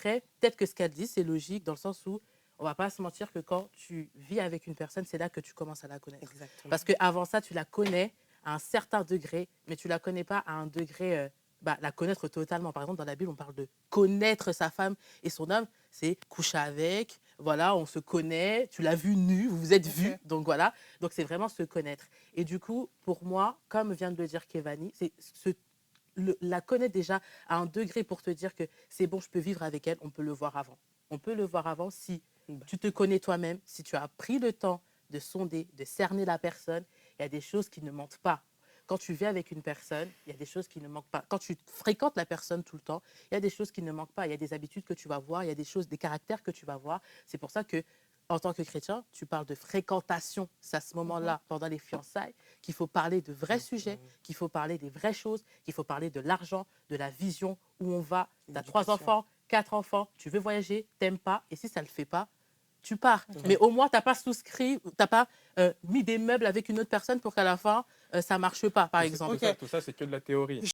Après, peut-être que ce qu'elle dit, c'est logique dans le sens où on va pas se mentir que quand tu vis avec une personne, c'est là que tu commences à la connaître. Exactement. Parce qu'avant ça, tu la connais à un certain degré, mais tu la connais pas à un degré, la connaître totalement. Par exemple, dans la Bible, on parle de connaître sa femme et son homme, c'est coucher avec, voilà, on se connaît, tu l'as vu nu, vous vous êtes vus, donc voilà. Donc c'est vraiment se connaître. Et du coup, pour moi, comme vient de le dire Kevani, c'est la connaître déjà à un degré pour te dire que c'est bon, je peux vivre avec elle, on peut le voir avant. On peut le voir avant si tu te connais toi-même, si tu as pris le temps de sonder, de cerner la personne, il y a des choses qui ne mentent pas. Quand tu vis avec une personne, il y a des choses qui ne manquent pas. Quand tu fréquentes la personne tout le temps, il y a des choses qui ne manquent pas. Il y a des habitudes que tu vas voir, il y a des choses, des caractères que tu vas voir. C'est pour ça que, en tant que chrétien, tu parles de fréquentation. C'est à ce moment-là, pendant les fiançailles, qu'il faut parler de vrais sujets, qu'il faut parler des vraies choses, qu'il faut parler de l'argent, de la vision, où on va. Tu as 3 enfants, 4 enfants, tu veux voyager, t'aimes pas, et si ça ne le fait pas, tu pars. Mais au moins, tu n'as pas souscrit, tu n'as pas mis des meubles avec une autre personne pour qu'à la fin, ça ne marche pas, par exemple. Tout ça, c'est que de la théorie.